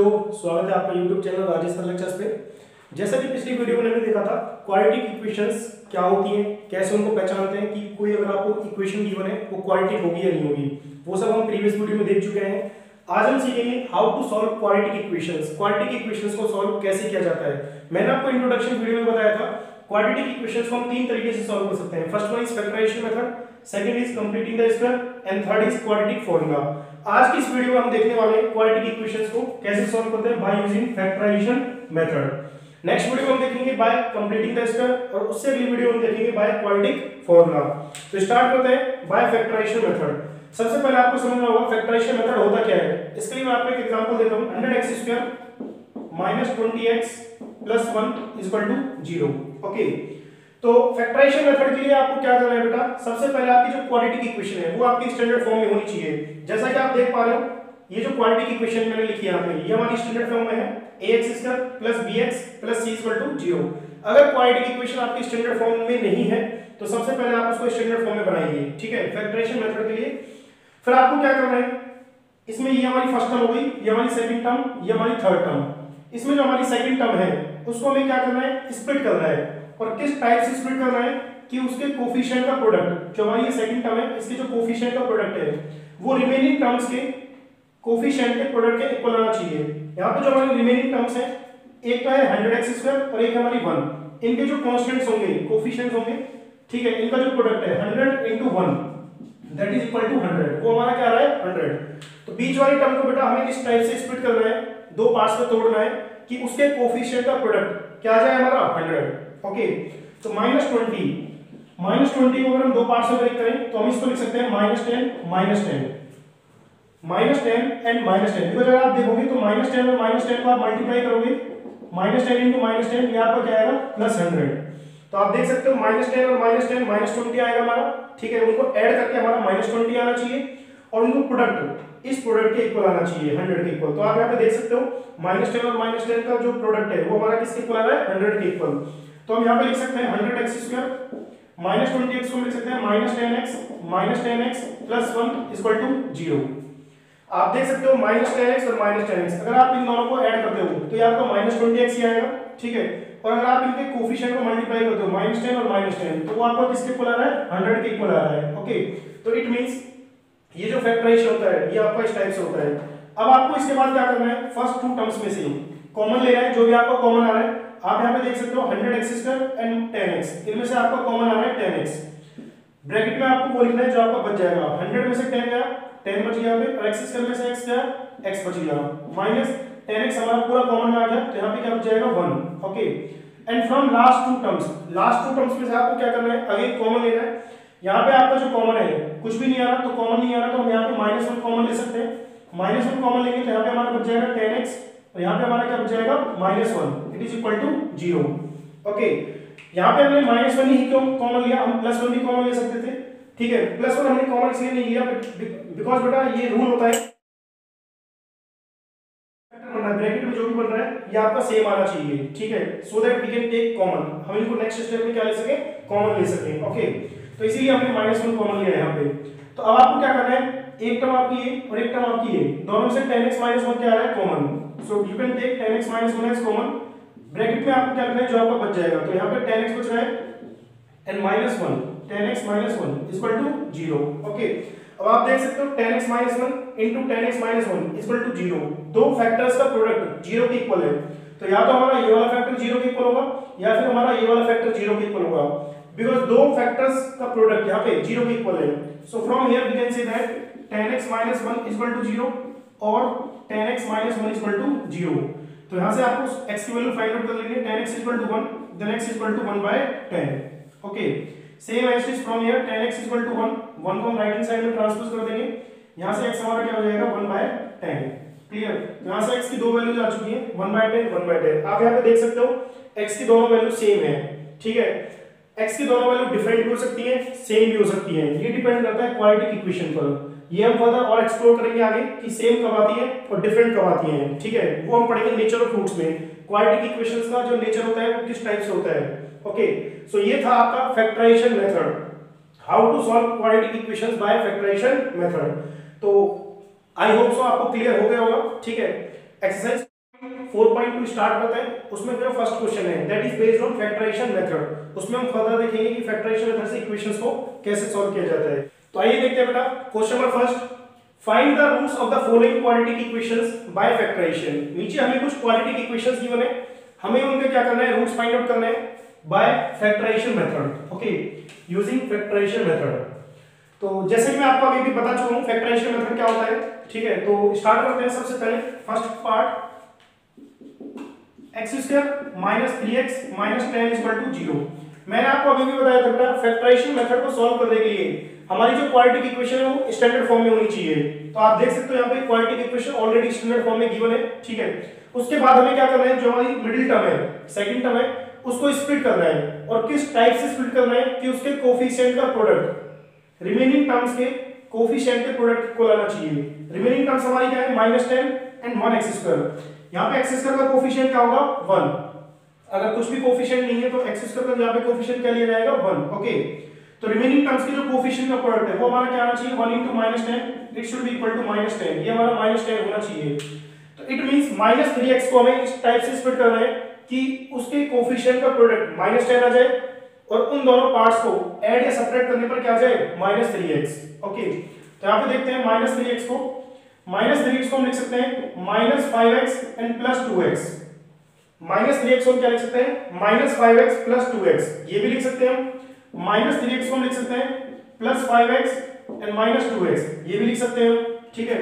स्वागत है आपका YouTube channel Rajesh sir lectures पे। जैसा कि पिछली वीडियो में हमने देखा था क्वाड्रेटिक इक्वेशंस क्या होती हैं, कैसे उनको पहचानते हैं कि कोई अगर आपको इक्वेशन गिवन है वो क्वाड्रेटिक होगी या नहीं होगी, वो सब हम प्रीवियस वीडियो में देख चुके हैं। आज हम सीखेंगे how to solve quadratic equations. Quadratic equations को सॉल्व कैसे किया जाता है। मैंने आपको इंट्रोडक्शन वीडियो में बताया था क्वाड्रेटिक इक्वेशंस को हम तीन तरीके से सॉल्व कर सकते हैं। First one is factorization method, second is completing the square and third is quadratic formula. आज की इस वीडियो में हम देखने वाले हैं क्वाड्रेटिक इक्वेशंस को कैसे सॉल्व करते हैं by using factorization method. Next video में हम देखेंगे बाय कंप्लीटिंग द स्क्वायर और उससे अगली वीडियो में देखेंगे बाय क्वाड्रेटिक फॉर्मूला। तो स्टार्ट करते हैं बाय फैक्टराइजेशन मेथड। सबसे पहले आपको समझना होगा फैक्टराइजेशन मेथड होता क्या है। इसके लिए मैं आपको एक एग्जांपल देता हूं। 100x² - 20x + 1 = 0। ओके, तो फैक्टराइजेशन मेथड के लिए आपको क्या करना है बेटा, सबसे पहले आपकी जो क्वाड्रेटिक इक्वेशन है वो आपकी स्टैंडर्ड फॉर्म में होनी चाहिए। जैसा कि आप देख पा रहे हो ये जो क्वाड्रेटिक इक्वेशन मैंने लिखी है यहाँ पे, ये हमारी स्टैंडर्ड फॉर्म में है ax² + bx + c = 0। अगर क्वाड्रेटिक इक्वेशन आपकी स्टैंडर्ड फॉर्म में नहीं है तो सबसे पहले आप उसको स्टैंडर्ड फॉर्म में बनाइए, ठीक है, फैक्टराइजेशन मेथड के लिए। फिर आपको क्या करना है, इसमें ये हमारी फर्स्ट टर्म हो गई, ये हमारी सेकंड टर्म, ये हमारी थर्ड टर्म। इसमें जो हमारी सेकंड टर्म है उसको हमें क्या करना है, स्प्लिट करना है। और किस टाइप से स्प्लिट करना है कि उसके कोफिशिएंट का प्रोडक्ट, जो हमारी ये सेकंड टर्म है इसके जो कोफिशिएंट का प्रोडक्ट है वो रिमेनिंग टर्म्स के कोफिशिएंट के प्रोडक्ट के इक्वल आना चाहिए। यहाँ पे जो हमारी रिमेनिंग टर्म्स है, एक तो है 100x² और एक है हमारी 1। इनके जो कांस्टेंट्स होंगे, कोफिशिएंट्स होंगे, ठीक है, इनका जो प्रोडक्ट है 100 × 1 दैट इज इक्वल टू 100, वो हमारा क्या आ रहा है 100। तो बीच वाली टर्म को बेटा हमें इस टाइप से स्प्लिट करना है, दो पार्ट्स में तोड़ना है कि उसके कोफिशिएंट का प्रोडक्ट क्या आ जाए हमारा 100। ओके, तो -20 को अगर हम दो पार्ट्स में ब्रेक करें तो हम इसको लिख सकते हैं -10 -10 -10 एंड -10। देखो अगर आप देखोगे तो -10 और -10 को आप मल्टीप्लाई करोगे, -10 × -10 ये आपका क्या आएगा +100। तो आप देख सकते हो -10 और -10 -20 आएगा हमारा, ठीक है, उनको ऐड करके हमारा -20 आना चाहिए और उनको प्रोडक्ट इस प्रोडक्ट के इक्वल आना चाहिए 100 के इक्वल। तो आप यहाँ पे देख सकते हो -10 और -10 का जो प्रोडक्ट है वो हमारा किसके इक्वल आ रहा है 100 के इक्वल। तो हम यहाँ पे लिख सकते हैं 100x² -20x को लिख सकते हैं -10x + 1 = 0। आप देख सकते हो -10x और -10x, अगर आप इन दोनों को ऐड करते हो तो ये आपका -20x ही आएगा, ठीक है। और अगर आप इनके कोफिशिएंट को मल्टीप्लाई करते हो -10 और -10 तो वो आपका किसके इक्वल आ रहा है 100 के इक्वल आ रहा है। ओके, तो इट मींस ये जो फैक्टराइजेशन होता है ये आपका इस टाइप से होता है। अब आपको इसके बाद क्या करना है, फर्स्ट टू टर्म्स में से कॉमन लेना है, जो भी आपका कॉमन आ रहा है। आप यहाँ पे देख सकते हो 100x² एंड 10x, इनमें से आपका कॉमन आ रहा है 10x। ब्रैकेट में आपको वो लिखना है जो आपका बच जाएगा, 100 में से 10 गया, 10 बच गया पे, और x² में से x गया, x बच गया, -10x हमारा पूरा कॉमन में आ गया, तो यहाँ पे क्या बच जाएगा 1। Okay, and from last two terms में से आपको क्या करना है, अगेन कॉमन लेना है। यहाँ पे आपका जो कॉमन है कुछ भी नहीं आ रहा, तो कॉमन नहीं आ रहा तो हम यहाँ पे -1 कॉमन ले सकते हैं। -1 कॉमन लेंगे तो यहाँ पे हमारा बच जाएगा 10x और यहाँ पे हमारा क्या बच जाएगा -1, it is equal to 0। Okay, यहाँ पे हमने -1 ही क्यों कॉमन लिया, हम +1 भी कॉमन ले सकते थे, ठीक है। +1 हमने कॉमन इसलिए नहीं लिया बिकॉज बेटा ये रूल होता है ब्रैकेट में जो भी बन रहा है ये आपका सेम आना चाहिए, ठीक है, so that we can take common, हम इनको नेक्स्ट स्टेप में क्या ले सके, कॉमन ले सके। ओके, तो इसीलिए हमने -1 कॉमन लिया यहाँ पे। तो अब आपको क्या करना है, एक टर्म आपकी ये और एक टर्म आपकी ये, दोनों से 10x - 1 क्या आ रहा है common, so you can take 10x - 1 as common. Bracket में आपको क्या करना है, जो आपका बच जाएगा, तो यहाँ पे 10x बच रहा है एंड -1, 10x - 1 = 0। ओके, अब आप देख सकते हो 10x - 1 × 10x - 1 = 0। दो फैक्टर्स का प्रोडक्ट 0 के इक्वल है, तो या तो हमारा ये वाला फैक्टर 0 के इक्वल होगा या फिर हमारा ये वाला फैक्टर 0 के इक्वल होगा, बिकॉज़ दो फैक्टर्स का प्रोडक्ट यहाँ पे 0 के इक्वल है। So from here we can say that 10x - 1 = 0 और 10x - 1 = 0। तो यहाँ से आपको x की वैल्यू फाइंड आउट कर लेंगे, 10x = 1 then x = 1/10। Okay, same as it is from here 10x = 1 को हम राइट हैंड साइड में ट्रांसपोज कर देंगे, यहाँ से x हमारा क्या हो जाएगा 1/10। क्लियर, यहाँ से x की दो वैल्यूज आ चुकी हैं 1/10 1/10। आप यहाँ पे देख सकते हो x की दोनों वैल्यू सेम है, ठीक है। x की दोनों वैल्यू डिफरेंट भी हो सकती है, सेम भी हो सकती है, ये डिपेंड करता है क्वाड्रेटिक इक्वेशन पर। ये हम फर्दर और एक्सप्लोर करेंगे आगे कि सेम कब आती है और डिफरेंट कब आती है, ठीक है, वो हम पढ़ेंगे नेचर ऑफ रूट्स में। क्वाड्रेटिक इक्वेशंस का जो नेचर होता है वो किस टाइप से होता है। ओके, सो ये था आपका factorization method, how to solve quadratic equations by factorization method. तो आई होप सो आपको क्लियर हो गया होगा, ठीक है। एक्सरसाइज 4.2 स्टार्ट करते हैं। उसमें जो फर्स्ट क्वेश्चन है that is based on factorization method. उसमें हम फर्दर देखेंगे कि फैक्टराइजेशन मेथड से इक्वेशंस को कैसे सॉल्व किया जाता है। तो आइए देखते हैं बेटा question number first, find the roots of the following quadratic equations by factorization. नीचे हमें कुछ क्वाड्रेटिक इक्वेशंस गिवन है, हमें उनके क्या करना है, रूट्स फाइंड आउट करने हैं by factorization method. Okay, using factorization method. तो जैसे कि मैं आपको अभी भी बता चुका हूं फैक्टराइजेशन मेथड क्या होता है, ठीक है। तो स्टार्ट करते हैं सबसे पहले first part, x square minus 3x minus 10 equal to 0। मैंने आपको अभी भी बताया था फैक्टराइजेशन मेथड को सॉल्व करने के लिए हमारी जो क्वाड्रेटिक इक्वेशन है वो स्टैंडर्ड फॉर्म में होनी चाहिए। तो आप देख सकते हो यहाँ पे quadratic equation already standard form में गिवन है, ठीक है। उसके बाद हमें क्या करना है, जो हमारी मिडिल टर्म है, सेकंड टर्म है, उसको स्प्लिट करना है। और किस टाइप से स्प्लिट करना है कि उसके कोफिशिएंट का प्रोडक्ट रिमेनिंग टर्म्स के कोफिशिएंट के प्रोडक्ट को लाना चाहिए। रिमेनिंग टर्म्स हमारी क्या है, -10 एंड 1x स्क्वायर। यहाँ पे x स्क्वायर का कोफिशिएंट क्या होगा, 1। अगर कुछ भी कोफिशिएंट नहीं है तो x स्क्वायर का यहाँ पे कोफिशिएंट क्या लिया जाएगा, 1। ओके, तो रिमेनिंग टर्म्स के जो कोफिशिएंट का प्रोडक्ट है वो हमारा क्या आना चाहिए, 1 into -10 it should be equal to -10। ये हमारा -10 होना चाहिए। तो इट मींस -3x को हमें इस टाइप से स्प्लिट करना है कि उसके कोफिशिएंट का प्रोडक्ट -10 आ जाए और उन दोनों पार्ट्स को ऐड या सब्ट्रैक्ट करने पर क्या आ जाए, -3x। ओके, तो यहाँ पे देखते हैं -3x को हम लिख सकते हैं -5x एंड +2x। -3x को हम क्या लिख सकते हैं, -5x + 2x। ये भी लिख सकते हैं हम। -3x को हम लिख सकते हैं +5x एंड -2x। ये भी लिख सकते हैं हम, ठीक है।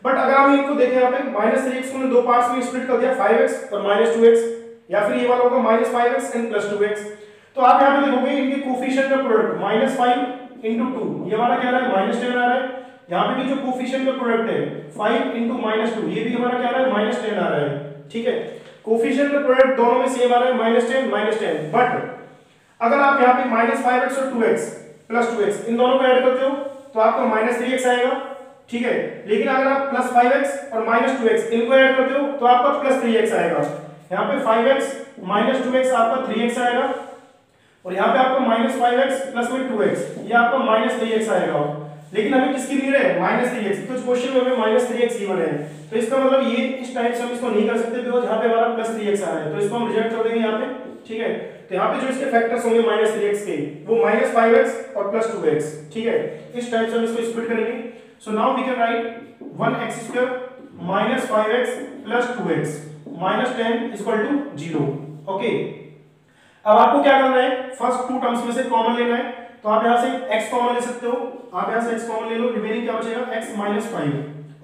बट अगर हम इनको देखें यहाँ पे -3x को हमने दो पार्ट्स में स्प्लिट कर दिया, 5x और -2x, या फिर ये वाला होगा -5x एंड +2x। तो आप यहाँ पे देखोगे इनके कोफिशिएंट का प्रोडक्ट -5 × 2, ये हमारा क्या आ रहा है, -10 आ रहा है। यहाँ पे भी जो कोफिशिएंट का प्रोडक्ट है 5 × -2, ये भी हमारा क्या आ रहा है, -10 आ रहा है, ठीक है। कोफिशिएंट का प्रोडक्ट दोनों में सेम आ रहा है, -10। बट अगर आप यहाँ पे -5x और 2x +2x इन दोनों को ऐड करते हो तो आपको -3x आएगा, ठीक है। लेकिन अगर आप +5x और -2x इनको ऐड करते हो तो आपका +3x आएगा। यहाँ पे 5x -2x आपका 3x आएगा और यहाँ पे आपका -5x + 2x ये आपका -3x आएगा। लेकिन हमें किसकी नीड है, -3x। कुछ क्वेश्चन में हमें -3x गिवन है, तो इसका मतलब ये इस टाइप से हम इसको नहीं कर सकते बिकॉज़ यहाँ पे हमारा +3x आ रहा है, तो इसको हम रिजेक्ट कर देंगे यहाँ पे, ठीक है। तो यहाँ पे जो इसके फैक्टर्स होंगे -3x के वो -5x और +2x, ठीक है। इस टाइप से हम इसको स्प्लिट करेंगे। So now we can write 1x² -5x + 2x -10 = 0। Okay, अब आपको क्या करना है, फर्स्ट टू टर्म्स में से कॉमन लेना है। तो आप यहां से x कॉमन ले सकते हो, आप यहां से x कॉमन ले लो, रिमेनिंग क्या बचेगा, x - 5।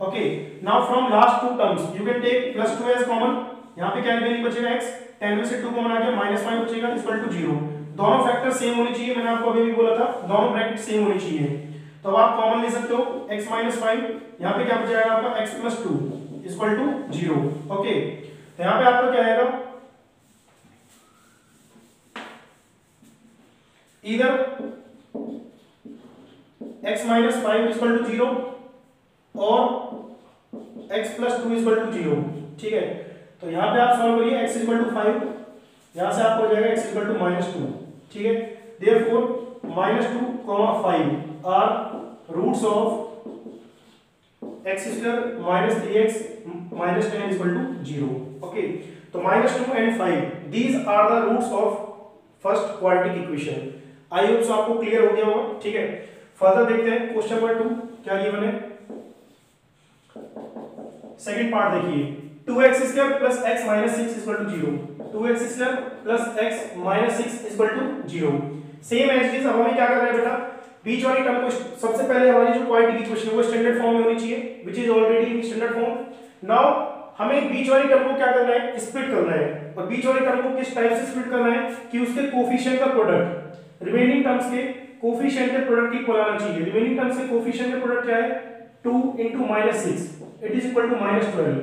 Okay, now from last two terms you can take +2 as common. यहां पे क्या रिमेनिंग बचेगा, x 10 में से 2 कॉमन आ गया, -5 बचेगा = 0। दोनों फैक्टर सेम होने चाहिए, मैंने आपको अभी भी बोला था दोनों ब्रैकेट सेम होनी चाहिए। तो अब आप कॉमन ले सकते हो x - 5, यहां पे क्या बचेगा आपका x + 2 = 0। ओके, तो यहां पे आपका क्या आएगा, इधर x - 5 = 0 और x + 2 = 0, ठीक है। तो यहां पे आप सॉल्व करिए, x = 5, यहां से आपको हो जाएगा x = -2, ठीक है। Therefore -2, 5 are roots of x² - 3x - 10 = 0। Okay, तो -2 and 5 these are the roots of first quadratic equation. I hope so आपको क्लियर हो गया होगा, ठीक है। फर्दर देखते हैं क्वेश्चन नंबर 2 क्या गिवन है। सेकंड पार्ट देखिए, 2x² + x - 6 = 0। 2x² + x - 6 = 0। Same as it is. अब हमें क्या करना है बेटा, बीच वाली टर्म को सबसे पहले हमारी जो क्वाड्रेटिक इक्वेशन है वो स्टैंडर्ड फॉर्म में होनी चाहिए, which is already in standard form. Now हमें बीच वाली टर्म को क्या करना है, स्प्लिट करना है। और बीच वाली टर्म को किस टाइप से स्प्लिट करना है कि उसके कोफिशिएंट का प्रोडक्ट रिमेनिंग टर्म्स के कोफिशिएंट के प्रोडक्ट की इक्वल आना चाहिए। रिमेनिंग टर्म्स के कोफिशिएंट के प्रोडक्ट क्या है, 2 × -6 इट इज इक्वल टू -12।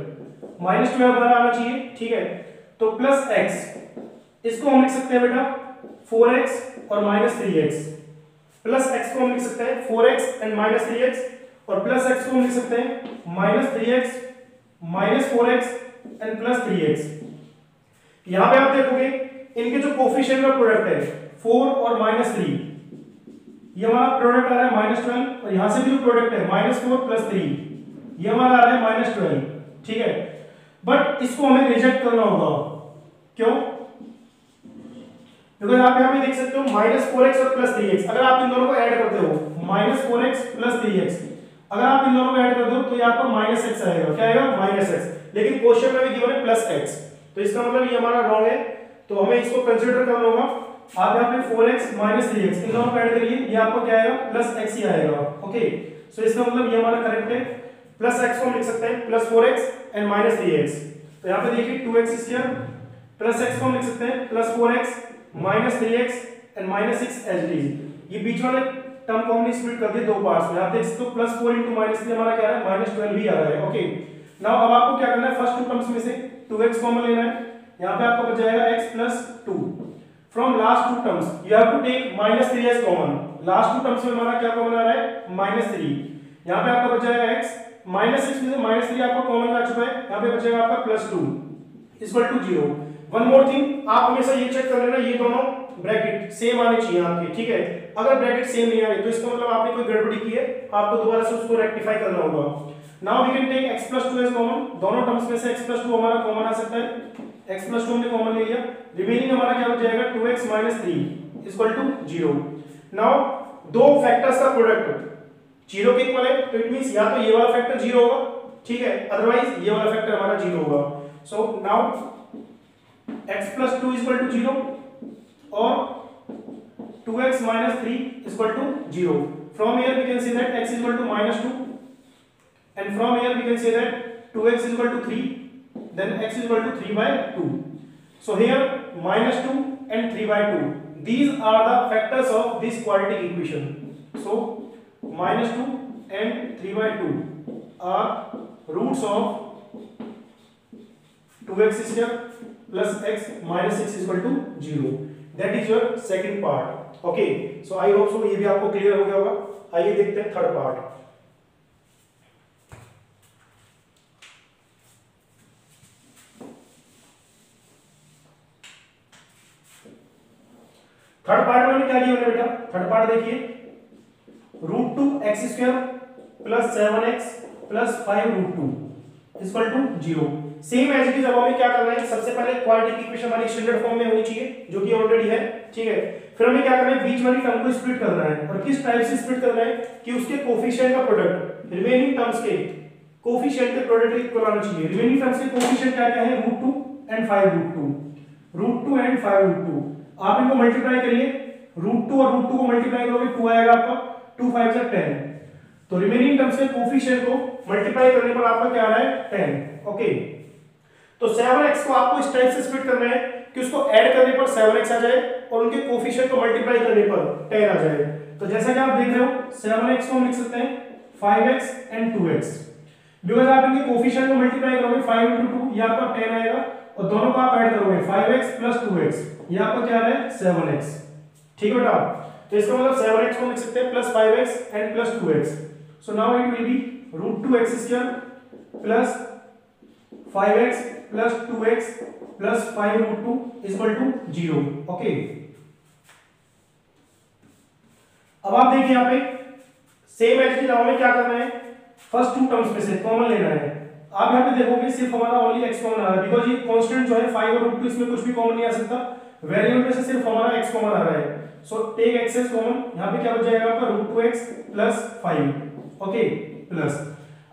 -12 हमारा आना चाहिए, ठीक है। तो +x इसको हम लिख सकते हैं बेटा 4x और -3x। +x को हम लिख सकते हैं 4x एंड -3x और +x को हम लिख सकते हैं -3x -4x एंड +3x। यहां पे आप देखोगे इनके जो कोफिशिएंट का प्रोडक्ट है 4 और -3, ये हमारा प्रोडक्ट आ रहा है -12 और यहां से भी जो प्रोडक्ट है -4 + 3 ये हमारा आ रहा है -12, ठीक है। बट इसको हमें रिजेक्ट करना होगा। क्यों? देखो आप यहाँ पे देख सकते हो -4x और +3x, अगर आप इन दोनों को ऐड करते हो -4x + 3x, अगर आप इन दोनों को ऐड कर दो तो ये आपको -x आएगा। क्या आएगा? -x। लेकिन क्वेश्चन में भी गिवन है +x, तो इसका मतलब ये हमारा रॉन्ग है, तो हमें इसको कंसीडर करना होगा। आप यहाँ पे 4x - 3x इन दोनों को ऐड करिए, ये आपको क्या आएगा? +x ही आएगा। ओके, सो इसका मतलब ये हमारा करेक्ट है। +x को हम लिख सकते हैं +4x एंड -3x, तो यहाँ पे देखिए 2x² +x को हम लिख सकते हैं +4x -3x and -6 as it is. ये बीच वाले टर्म को हमने स्प्लिट कर दिया दो पार्ट्स में। आप देख सकते हो +4 × -3 हमारा क्या है? -12 ही आ रहा है। ओके, नाउ अब आपको क्या करना है? फर्स्ट टू टर्म्स में से 2x कॉमन लेना है, यहाँ पे आपको बच जाएगा x + 2। From last two terms you have to take -3 as common. Last two terms में हमारा क्या कॉमन आ रहा है? -3। यहाँ पे आपका बच जाएगा x, -6 में से -3 आपका कॉमन आ चुका है, यहाँ पे बचेगा आपका +2 = 0। वन मोर थिंग, आप हमेशा ये चेक कर लेना, ये दोनों ब्रैकेट सेम आने चाहिए आपके, ठीक है? अगर ब्रैकेट सेम नहीं आ रही तो इसका मतलब आपने कोई गड़बड़ी की है, आपको दोबारा से उसको रेक्टिफाई करना होगा। Now we can take x + 2 as common. दोनों टर्म्स में से x + 2 हमारा कॉमन आ सकता है, x + 2 हमने कॉमन ले लिया, रिमेनिंग हमारा क्या हो जाएगा? 2x - 3 = 0। नाउ दो फैक्टर्स का प्रोडक्ट 0 के इक्वल है, तो इट मींस या तो ये वाला फैक्टर 0 होगा, ठीक है, अदरवाइज ये वाला फैक्टर हमारा 0 होगा। सो नाउ x + 2 = 0 और 2x - 3 = 0। From here we can say that x = -2 and from here we can say that 2x = 3, then x = 3/2. So here -2 and 3/2, these are the factors of this quadratic equation. So -2 and 3/2 are roots of 2x² plus x minus 6 is equal to 0. That is your second part. Okay, so I hope so ये भी आपको clear हो गया होगा। आइए देखते हैं third part. Third part में क्या किया बेटा? थर्ड पार्ट देखिए, √2x² plus 7x plus 5√2 is equal to 0। Same as it is. अब हमें क्या करना है? सबसे पहले क्वाड्रेटिक इक्वेशन हमारी स्टैंडर्ड फॉर्म में होनी चाहिए, जो कि ऑलरेडी है, ठीक है। फिर हमें क्या करना है? बीच वाली टर्म को स्प्लिट करना है, और किस टाइप से स्प्लिट करना है कि उसके कोफिशिएंट का प्रोडक्ट रिमेनिंग टर्म्स के कोफिशिएंट के प्रोडक्ट इक्वल आना चाहिए। रिमेनिंग टर्म्स के कोफिशिएंट क्या क्या है? √2 एंड 5√2, √2 एंड 5√2। आप इनको मल्टीप्लाई करिए, √2 और √2 को मल्टीप्लाई करोगे 2 आएगा आपका, 2 5 से 10, तो रिमेनिंग टर्म्स के कोफिशिएंट को मल्टीप्लाई करने पर आपका क्या आ रहा है? 10। ओके, तो 7x को आपको इस टाइप से स्प्लिट करना है कि उसको ऐड करने पर 7x आ जाए और उनके कोफिशिएंट को मल्टीप्लाई करने पर 10 आ जाए। तो जैसा कि आप देख रहे हो, 7x को हम लिख सकते हैं 5x एंड 2x, बिकॉज आप इनके कोफिशिएंट को मल्टीप्लाई करोगे 5 × 2, ये आपका 10 आएगा, और दोनों को आप ऐड करोगे 5x plus 2x, ये आपका क्या आ रहा है? 7x। ठीक है बेटा, तो इसका मतलब 7x को लिख सकते हैं plus 5x and plus 2x। So now it will be √2x² plus 5x plus 2x plus 5√2 is equal to 0। Okay, अब आप देखिए यहाँ पे सेम एज की में क्या करना है? फर्स्ट टू टर्म्स में से कॉमन लेना है। आप यहाँ पे देखोगे सिर्फ हमारा ओनली x कॉमन आ रहा है, बिकॉज ये कांस्टेंट जो है 5 और √2, इसमें कुछ भी कॉमन नहीं आ सकता। वेरिएबल में से सिर्फ हमारा x कॉमन आ रहा है, so take x as common. यहाँ पे क्या बच जाएगा आपका? √2x plus 5। ओके, प्लस,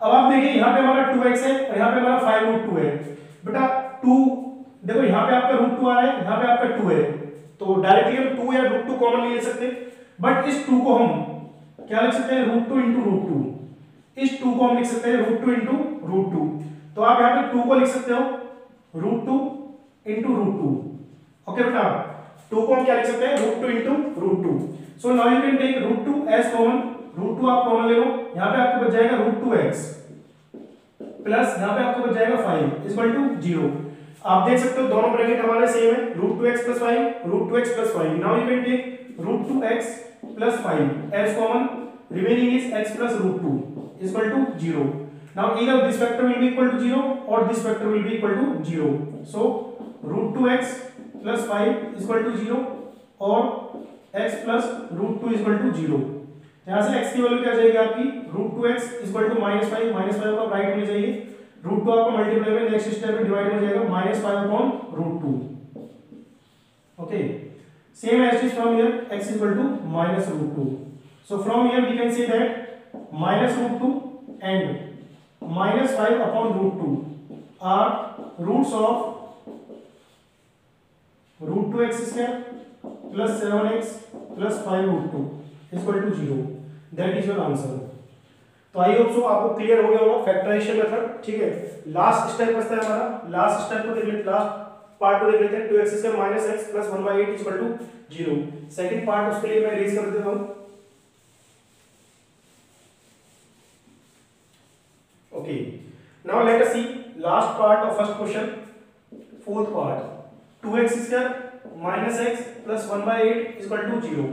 अब आप देखिए यहाँ पे हमारा 2x है और यहाँ पे हमारा 5√2 है। बेटा 2 देखो, यहाँ पे आपका √2 आ रहा है, यहाँ पे आपका 2 है, तो डायरेक्टली हम 2 या √2 कॉमन नहीं ले सकते, बट इस 2 को हम क्या लिख सकते हैं? √2 × √2। इस 2 को हम लिख सकते हैं √2 × √2। तो आप यहाँ पे 2 को लिख सकते हो √2 × √2। ओके बेटा, 2 को हम क्या लिख सकते हैं? √2 × √2। So now you can take √2 as common. √2 आप कॉमन ले लो, यहाँ पे आपको बच जाएगा √2x प्लस यहाँ पे आपको बच जाएगा 5 इज इक्वल टू 0। आप देख सकते हो दोनों ब्रैकेट हमारे सेम है, √2x plus 5, √2x plus 5। Now you can take √2x plus 5 as common, remaining is x plus √2 is equal to 0। now either this factor will be equal to 0 or this factor will be equal to 0। so √2x plus 5 is equal to 0 और x plus √2 is equal to 0। यहाँ से x की value क्या जाएगी आपकी? √2x is equal to -5 का right में जाइए, रूट 2 आपको मल्टीप्लाई में नेक्स्ट स्टेप में डिवाइड हो जाएगा -5/√2. Okay, same as is from here x equal to -√2. So from here we can say that -√2 and -5/√2 are roots of √2x² plus 7x plus 5√2 equal to 0. That is your answer. तो I hope so आपको clear हो गया होगा factorisation method. ठीक है, last step बचता है हमारा. लास्ट स्टेप को देख लेते, लास्ट पार्ट को देख लेते हैं. 2x² - x plus 1/8 equal to 0. Second part उसके लिए मैं इरेज कर देता हूं. Okay, now let us see last part of first question. Fourth part 2x² - x plus 1/8 equal to 0.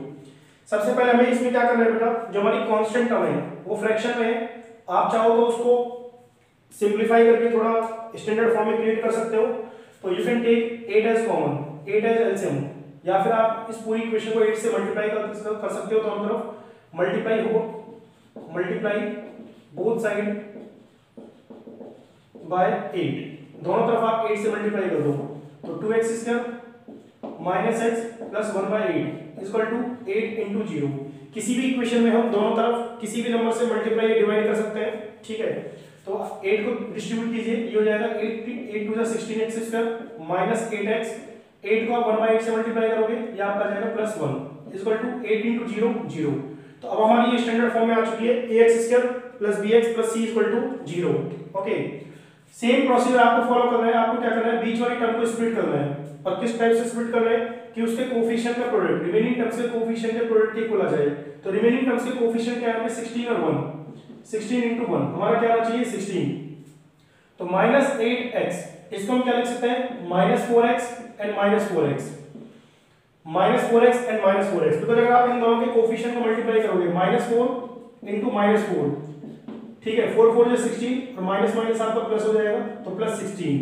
सबसे पहले हमें इसमें क्या करना है बेटा, जो हमारी कांस्टेंट टर्म है वो फ्रैक्शन में है. आप चाहो तो उसको सिंपलीफाई करके थोड़ा स्टैंडर्ड फॉर्म में क्रिएट कर सकते हो. तो you can take 8 as common, 8 as LCM, या फिर आप इस पूरी इक्वेशन को 8 से मल्टीप्लाई कर सकते हो. दोनों तरफ मल्टीप्लाई बोथ साइड बाय 8. दोनों तरफ आप 8 से मल्टीप्लाई कर दो. तो 2x² - x plus 1/8 equal to 8 into 0. किसी भी इक्वेशन में हम दोनों तरफ किसी भी नंबर से मल्टीप्लाई या डिवाइड कर सकते हैं. ठीक है, तो 8 को डिस्ट्रीब्यूट कीजिए, ये हो जाएगा 8 2 16x² minus 8x. 8 को आप 1/8 से मल्टीप्लाई करोगे, ये आपका आ जाएगा +1 इक्वल टू 8 into 0 0. तो अब हमारी ये स्टैंडर्ड फॉर्म में आ चुकी है ax² plus bx plus c equal to 0. Okay, same procedure आपको फॉलो करना है. आपको क्या करना है, बीच वाली टर्म को स्प्लिट करना है. और किस टाइप से स्प्लिट करना है कि उसके कोफिशिएंट का प्रोडक्ट रिमेनिंग टर्म्स के कोफिशिएंट के प्रोडक्ट के इक्वल आ जाए. तो रिमेनिंग टर्म्स के कोफिशिएंट क्या है, 16 और 1. 16 into 1 हमारा क्या आना चाहिए, 16. तो -8x, इसको हम क्या लिख सकते हैं, -4x and -4x. -4x and -4x, because अगर आप इन दोनों के कोफिशिएंट को मल्टीप्लाई करोगे, -4 into -4, ठीक है, 4 4 16 और माइनस माइनस आपका प्लस हो जाएगा, तो +16.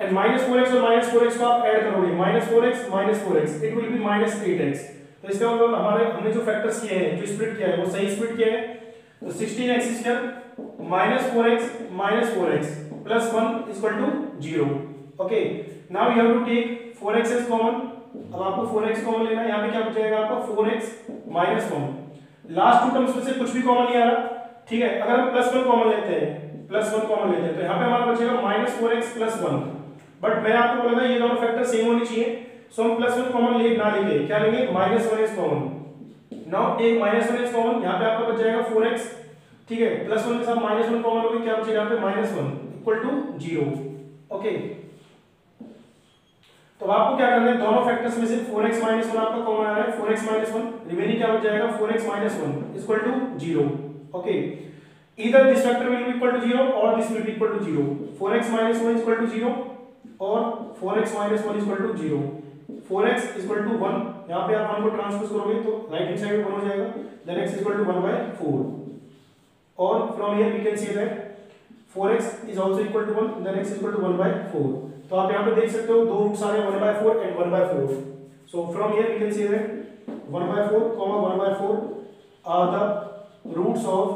एंड -4x और -4x को आप ऐड करोगे, -4x it will be -8x. तो इसका मतलब हमने जो फैक्टर्स किए हैं, जो स्प्लिट किया है, वो सही स्प्लिट किया है. तो 16x² -4x 4x plus 1 equal to 0. Okay, now you have to take 4x as common. अब आपको 4x कॉमन लेना है. यहाँ पे क्या बच जाएगा आपका, 4x - 1. लास्ट टू टर्म्स में से कुछ भी कॉमन नहीं आ रहा. ठीक है, अगर हम +1 कॉमन लेते हैं, तो यहाँ पे हमारा बचेगा -4x plus 1. बट मैंने आपको बोला था ये दोनों फैक्टर सेम होने चाहिए. सो हम +1 कॉमन ना लेंगे, क्या लेंगे, -1x common. Now take -1x common. यहाँ पे आपका बच जाएगा 4x. ठीक है, +1 के साथ -1 कॉमन हो गया, क्या बचेगा यहाँ पे, -1 इक्वल टू 0. ओके, तो आपको क्या करना है, दोनों फैक्टर्स में से 4x - 1 आपका कॉमन आ रहा है. 4x - 1 रिमेनिंग क्या बच जाएगा, 4x - 1 equal to 0. Okay, either this factor will be equal to 0 or this will be equal to 0. 4x - 1 equal to 0 और 4x - 1 equal to 0. 4x equal to 1, यहाँ पे आप 1 को ट्रांसपोज करोगे तो राइट हैंड साइड में 1 हो जाएगा. then x equal to 1/4. और from here we can see that 4x is also equal to 1, then x equal to 1/4. तो आप यहाँ पे देख सकते हो दो रूट्स आ रहे हैं, 1/4 and 1/4. so from here we can see that 1/4, 1/4 are the roots of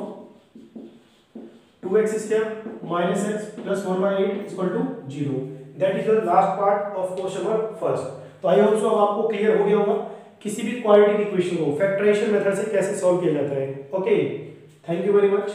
2x² - x plus 1/8 equal to 0. That is the last part of question number first. तो आई होप सो अब आपको क्लियर हो गया होगा किसी भी क्वाड्रेटिक इक्वेशन को factorisation method से कैसे सॉल्व किया जाता है. Okay, thank you very much.